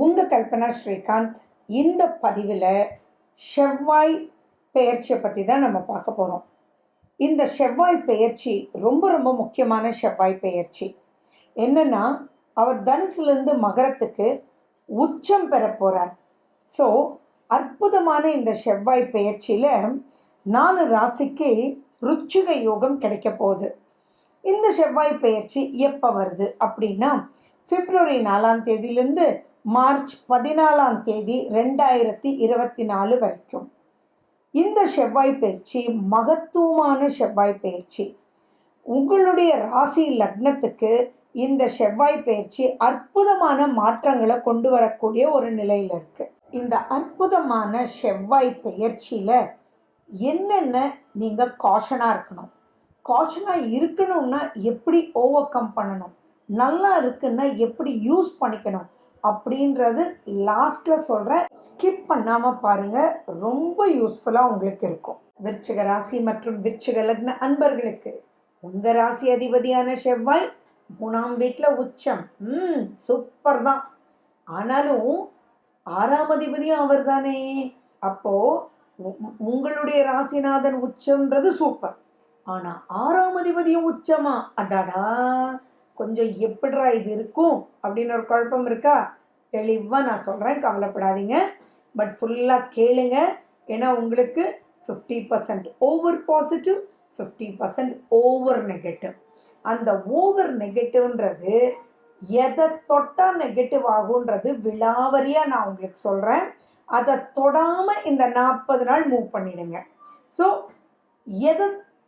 உங்கள் கல்பனா ஸ்ரீகாந்த். இந்த பதிவில் செவ்வாய் பெயர்ச்சியை பற்றி தான் நம்ம பார்க்க போகிறோம். இந்த செவ்வாய் பெயர்ச்சி ரொம்ப ரொம்ப முக்கியமான செவ்வாய் பெயர்ச்சி. என்னென்னா, அவர் தனுசுலேருந்து மகரத்துக்கு உச்சம் பெற போகிறார். ஸோ அற்புதமான இந்த செவ்வாய் பெயர்ச்சியில் 4 ராசிக்கு ருச்சிக யோகம் கிடைக்க போகுது. இந்த செவ்வாய் பெயர்ச்சி எப்போ வருது அப்படின்னா, பிப்ரவரி 4ஆம் தேதியிலேருந்து மார்ச் 14ஆம் தேதி 2024 வரைக்கும். இந்த செவ்வாய் பயிற்சி மகத்துவமான செவ்வாய் பயிற்சி. உங்களுடைய ராசி லக்னத்துக்கு இந்த செவ்வாய் பயிற்சி அற்புதமான மாற்றங்களை கொண்டு வரக்கூடிய ஒரு நிலையில் இருக்குது. இந்த அற்புதமான செவ்வாய் பயிற்சியில் என்னென்ன நீங்கள் காஷனாக இருக்கணும், காஷனாக இருக்கணும்னா எப்படி ஓவர் கம் பண்ணணும், நல்லா இருக்குன்னா எப்படி யூஸ் பண்ணிக்கணும் அப்படின்றது லாஸ்ட்டில் சொல்கிறேன். ஸ்கிப் பண்ணாமல் பாருங்கள், ரொம்ப யூஸ்ஃபுல்லாக உங்களுக்கு இருக்கும். விருச்சிக ராசி மற்றும் விருச்சிக லக்ன அன்பர்களுக்கு உங்கள் ராசி அதிபதியான செவ்வாய் 3ஆம் வீட்டில் உச்சம். சூப்பர் தான். ஆனாலும் 6ஆம் அதிபதியும் அவர் தானே. அப்போது உங்களுடைய ராசிநாதன் உச்சம்ன்றது சூப்பர். ஆனால் 6ஆம் அதிபதியும் உச்சமா? அடாடா, கொஞ்சம் எப்படிரா இது இருக்கும் அப்படின்னு ஒரு குழப்பம் இருக்கா? தெளிவாக நான் சொல்கிறேன், கவலைப்படாதீங்க. பட் ஃபுல்லாக கேளுங்க. ஏன்னா உங்களுக்கு 50% ஓவர் பாசிட்டிவ், 50% ஓவர் நெகட்டிவ். அந்த ஓவர் நெகட்டிவ்ன்றது எதை தொட்டால் நெகட்டிவ் ஆகுன்றது விலாவரியாக நான் உங்களுக்கு சொல்கிறேன். அதை தொடாமல் இந்த 40 நாள் மூவ் பண்ணிடுங்க. ஸோ எதை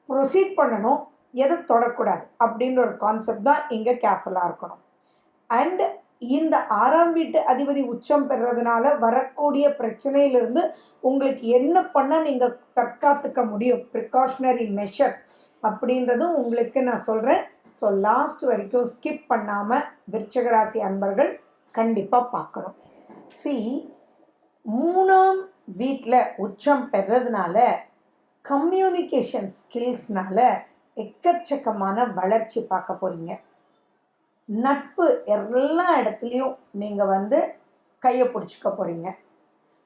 ப்ரொசீட் பண்ணணும், எதை தொடக்கூடாது அப்படின்ற ஒரு கான்செப்ட் தான் இங்கே கேர்ஃபுல்லாக இருக்கணும். அண்ட் இந்த 6ஆம் வீட்டு அதிபதி உச்சம் பெறுறதுனால வரக்கூடிய பிரச்சனையிலிருந்து உங்களுக்கு என்ன பண்ணால் நீங்கள் தற்காத்துக்க முடியும், ப்ரிகாஷனரி மெஷர் அப்படின்றதும் உங்களுக்கு நான் சொல்கிறேன். ஸோ லாஸ்ட் வரைக்கும் ஸ்கிப் பண்ணாமல் விருச்சிக ராசி அன்பர்கள் கண்டிப்பாக பார்க்கணும். 3ஆம் வீட்டில் உச்சம் பெறுறதுனால கம்யூனிகேஷன் ஸ்கில்ஸ்னால எக்கச்சக்கமான வளர்ச்சி பார்க்க போகிறீங்க. நட்பு எல்லா இடத்துலையும் நீங்கள் கையை பிடிச்சிக்க போகிறீங்க.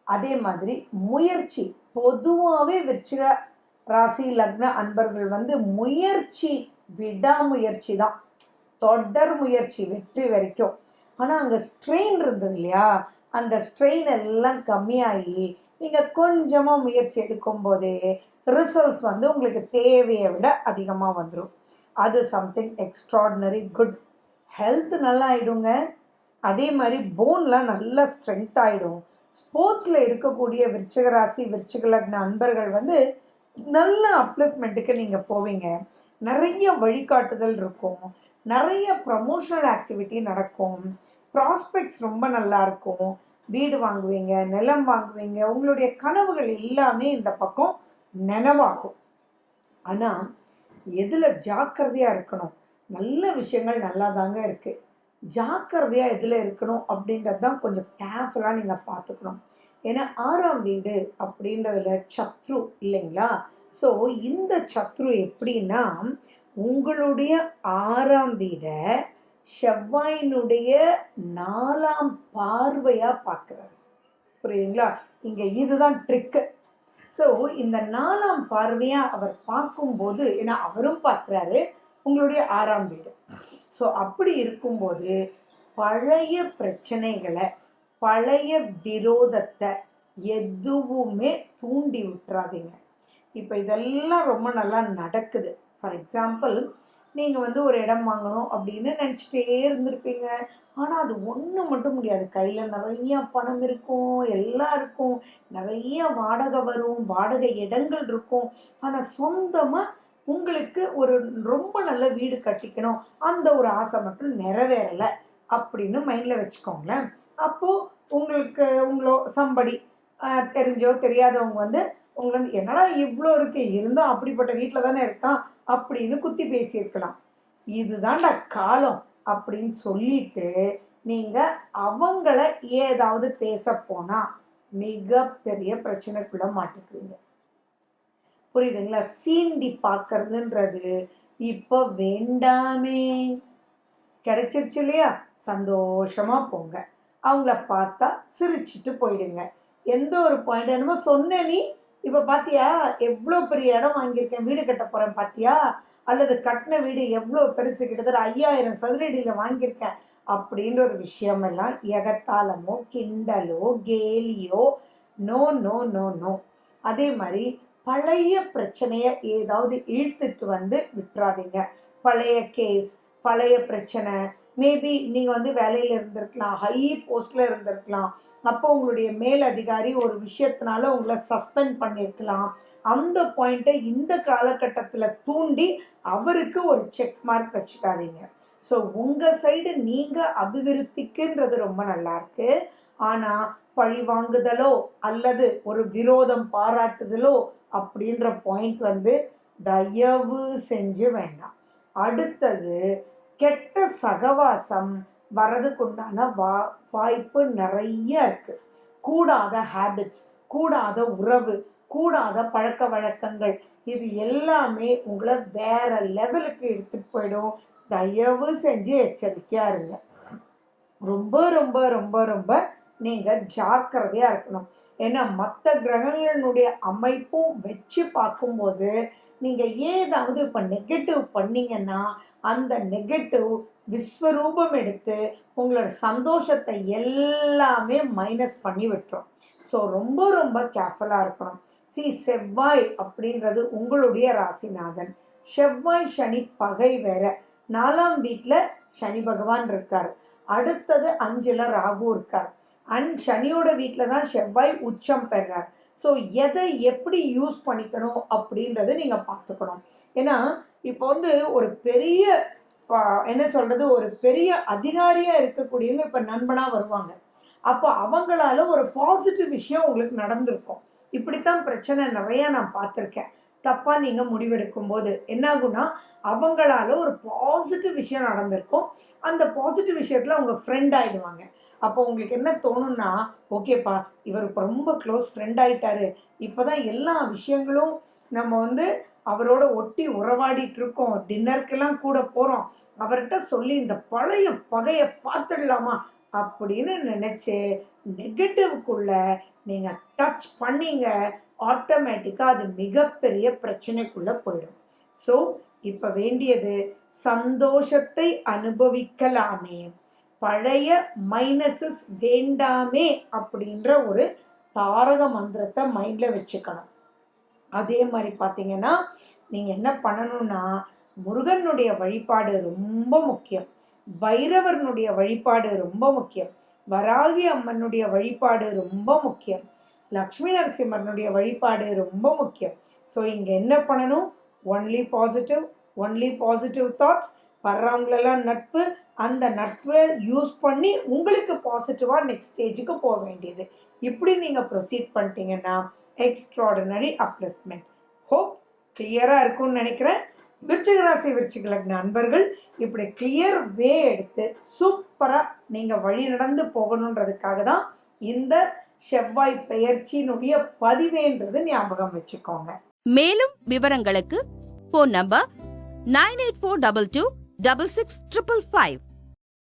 அதே மாதிரி முயற்சி, பொதுவாகவே விருச்சிக ராசி லக்ன அன்பர்கள் முயற்சி, விடாமுயற்சி தான், தொடர் முயற்சி வெற்றி வரைக்கும். ஆனால் அங்கே ஸ்ட்ரெயின் இருந்தது இல்லையா, அந்த ஸ்ட்ரெயின் எல்லாம் கம்மியாகி நீங்கள் கொஞ்சமாக முயற்சி எடுக்கும்போதே ரிசல்ட்ஸ் உங்களுக்கு தேவையை விட அதிகமாக வந்துடும். அது சம்திங் எக்ஸ்ட்ராடினரி குட். ஹெல்த் நல்லா ஆகிடுங்க. அதே மாதிரி போன்லாம் நல்லா ஸ்ட்ரென்த் ஆகிடும். ஸ்போர்ட்ஸில் இருக்கக்கூடிய விருச்சிக ராசி விருச்சிக லக்ன அன்பர்கள் நல்ல அப்லிஃப்ட்மெண்ட்டுக்கு நீங்கள் போவீங்க. நிறைய வழிகாட்டுதல் இருக்கும், நிறைய ப்ரமோஷனல் ஆக்டிவிட்டி நடக்கும், ப்ராஸ்பெக்ட்ஸ் ரொம்ப நல்லாயிருக்கும். வீடு வாங்குவீங்க, நிலம் வாங்குவீங்க, உங்களுடைய கனவுகள் எல்லாமே இந்த பக்கம் நினைவாகும். ஆனால் எதில் ஜாக்கிரதையாக இருக்கணும், நல்ல விஷயங்கள் நல்லா தாங்க இருக்குது, ஜாக்கிரதையாக எதில் இருக்கணும் அப்படின்றது தான் கொஞ்சம் கேர்ஃபுல்லாக நீங்கள் பார்த்துக்கணும். ஏன்னா 6ஆம் வீடு அப்படின்றதுல சத்ரு இல்லைங்களா. ஸோ இந்த சத்ரு எப்படின்னா, உங்களுடைய 6ஆம் வீடை செவ்வாயினுடைய 4ஆம் பார்வையாக பார்க்குறாரு. புரியுதுங்களா? இங்கே இதுதான் ட்ரிக்கு. ஸோ இந்த 4ஆம் பார்வையாக அவர் பார்க்கும்போது, ஏன்னா அவரும் பார்க்குறாரு உங்களுடைய 6ஆம் வீடு. ஸோ அப்படி இருக்கும்போது பழைய பிரச்சனைகளை, பழைய விரோதத்தை எதுவுமே தூண்டி விட்டுறாதீங்க. இப்போ இதெல்லாம் ரொம்ப நல்லா நடக்குது. ஃபார் எக்ஸாம்பிள், நீங்கள் ஒரு இடம் வாங்கணும் அப்படின்னு நினச்சிட்டே இருந்திருப்பீங்க. ஆனால் அது ஒன்று மட்டும் முடியாது. கையில் நிறையா பணம் இருக்கும், எல்லாம் இருக்கும், நிறைய வாடகை வரும், வாடகை இடங்கள் இருக்கும். ஆனால் சொந்தமாக உங்களுக்கு ஒரு ரொம்ப நல்ல வீடு கட்டிக்கணும், அந்த ஒரு ஆசை மட்டும் நிறைவேறலை அப்படின்னு மைண்டில் வச்சுக்கோங்களேன். அப்போது உங்களுக்கு சம்படி தெரிஞ்சோ தெரியாதவங்க உங்களை என்னடா இவ்வளோ இருக்குது, இருந்தும் அப்படிப்பட்ட வீட்டில் தானே இருக்கான் அப்படின்னு குத்தி பேசியிருக்கலாம். இதுதான்டா காலம் அப்படின்னு சொல்லிட்டு நீங்கள் அவங்கள ஏதாவது பேச போனால் மிகப்பெரிய பிரச்சனைக்குள்ளே மாட்டிக்குவீங்க. புரியுதுங்களா? சீண்டி பார்க்கறதுன்றது இப்போ வேண்டாமே. கிடைச்சிருச்சு இல்லையா, சந்தோஷமாக போங்க. அவங்கள பார்த்தா சிரிச்சிட்டு போயிடுங்க. எந்த ஒரு பாயிண்ட் என்னமோ சொன்ன நீ இப்போ பார்த்தியா எவ்வளோ பெரிய இடம் வாங்கியிருக்கேன், வீடு கட்ட போகிறேன் பார்த்தியா, அல்லது கட்டின வீடு எவ்வளோ பெருசு, கிட்டத்தட்ட 5000 சதுரடியில் வாங்கியிருக்கேன் அப்படின்ற ஒரு விஷயமெல்லாம் எகத்தாளமோ கிண்டலோ கேலியோ, நோ நோ நோ நோ. அதே மாதிரி பழைய பிரச்சனையை ஏதாவது இழுத்துட்டு வந்து விட்டுறாதீங்க. பழைய கேஸ், பழைய பிரச்சனை, மேபி நீங்கள் வேலையில் இருந்திருக்கலாம், ஹை போஸ்டில் இருந்திருக்கலாம், அப்போ உங்களுடைய மேல் அதிகாரி ஒரு விஷயத்தினால உங்களை சஸ்பெண்ட் பண்ணியிருக்கலாம். அந்த பாயிண்ட்டை இந்த காலகட்டத்தில் தூண்டி அவருக்கு ஒரு செக் மார்க் வச்சுக்காதீங்க. ஸோ உங்கள் சைடு நீங்கள் அபிவிருத்திக்குன்றது ரொம்ப நல்லாயிருக்கு. ஆனால் பழி வாங்குதலோ அல்லது ஒரு விரோதம் பாராட்டுதலோ அப்படின்ற பாயிண்ட் தயவு செஞ்சு வேண்டாம். அடுத்தது, கெட்ட சகவாசம் வரதுக்குண்டான வாய்ப்பு நிறைய இருக்குது. கூடாத ஹேபிட்ஸ், கூடாத உறவு, கூடாத பழக்க வழக்கங்கள், இது எல்லாமே உங்களை வேற லெவலுக்கு எடுத்துகிட்டு போயிடும். தயவு செஞ்சு எச்சரிக்கையாக இருங்க. ரொம்ப ரொம்ப ரொம்ப ரொம்ப நீங்கள் ஜாக்கிரதையாக இருக்கணும். ஏன்னா மற்ற கிரகங்களினுடைய அமைப்பும் வச்சு பார்க்கும்போது நீங்கள் ஏதாவது இப்போ நெகட்டிவ் பண்ணிங்கன்னா அந்த நெகட்டிவ் விஸ்வரூபம் எடுத்து உங்களோட சந்தோஷத்தை எல்லாமே மைனஸ் பண்ணி விட்டுரும். ஸோ ரொம்ப ரொம்ப கேர்ஃபுல்லாக இருக்கணும். செவ்வாய் அப்படின்றது உங்களுடைய ராசிநாதன். செவ்வாய் சனி பகை வேற. 4ஆம் வீட்டில் சனி பகவான் இருக்கார். அடுத்தது 5ல் ராகு இருக்கார். சனியோட வீட்டில் தான் செவ்வாய் உச்சம் பெறார். ஸோ எதை எப்படி யூஸ் பண்ணிக்கணும் அப்படின்றத நீங்கள் பார்த்துக்கணும். ஏன்னா இப்போ ஒரு பெரிய என்ன சொல்கிறது, ஒரு பெரிய அதிகாரியாக இருக்கக்கூடியவங்க இப்போ நண்பனாக வருவாங்க. அப்போ அவங்களால ஒரு பாசிட்டிவ் விஷயம் உங்களுக்கு நடந்திருக்கும். இப்படித்தான் பிரச்சனை நிறையா நான் பார்த்துருக்கேன். தப்பாக நீங்கள் முடிவெடுக்கும்போது என்னாகுன்னா அவங்களால ஒரு பாசிட்டிவ் விஷயம் நடந்திருக்கும். அந்த பாசிட்டிவ் விஷயத்தில் அவங்க ஃப்ரெண்ட் ஆகிடுவாங்க. அப்போ உங்களுக்கு என்ன தோணுன்னா, ஓகேப்பா இவர் இப்போ ரொம்ப க்ளோஸ் ஃப்ரெண்ட் ஆகிட்டாரு, இப்போ தான் எல்லா விஷயங்களும் நம்ம அவரோட ஒட்டி உறவாடிட்டு இருக்கோம், டின்னருக்கெல்லாம் கூட போகிறோம், அவர்கிட்ட சொல்லி இந்த பழைய பகையை பார்த்துடலாமா அப்படின்னு நினச்சி நெகட்டிவ்க்குள்ளே நீங்கள் டச் பண்ணிங்க, ஆட்டோமேட்டிக்காக அது மிகப்பெரிய பிரச்சனைக்குள்ளே போயிடும். ஸோ இப்போ வேண்டியது சந்தோஷத்தை அனுபவிக்கலாமே, பழைய மைனஸஸ் வேண்டாமே அப்படின்ற ஒரு தாரக மந்திரத்தை மைண்டில் வச்சுக்கணும். அதே மாதிரி பார்த்தீங்கன்னா நீங்கள் என்ன பண்ணணும்னா, முருகனுடைய வழிபாடு ரொம்ப முக்கியம், பைரவனுடைய வழிபாடு ரொம்ப முக்கியம், வராகி அம்மனுடைய வழிபாடு ரொம்ப முக்கியம், லக்ஷ்மி நரசிம்மனுடைய வழிபாடு ரொம்ப முக்கியம். ஸோ இங்கே என்ன பண்ணணும், ஒன்லி பாசிட்டிவ் தாட்ஸ், வர்றவங்களெல்லாம் நட்பு, அந்த நட்பை யூஸ் பண்ணி உங்களுக்கு பாசிட்டிவாக நெக்ஸ்ட் ஸ்டேஜுக்கு போக வேண்டியது. இப்படி நீங்கள் ப்ரொசீட் பண்ணிட்டீங்கன்னா எக்ஸ்ட்ராடினரி அப்லிஃப்ட்மெண்ட். ஹோப் கிளியராக இருக்கும்னு நினைக்கிறேன். விருச்சிக ராசி விருச்சிக லக்ன நண்பர்கள் இப்படி கிளியர் வே எடுத்து சூப்பராக நீங்கள் வழி நடந்து போகணுன்றதுக்காக தான் இந்த செவ்வாய் பெயர்ச்சியினுடைய பதிவேன்றது ஞாபகம் வச்சுக்கோங்க. மேலும் விவரங்களுக்கு ஃபோன் நம்பர் 9842266655.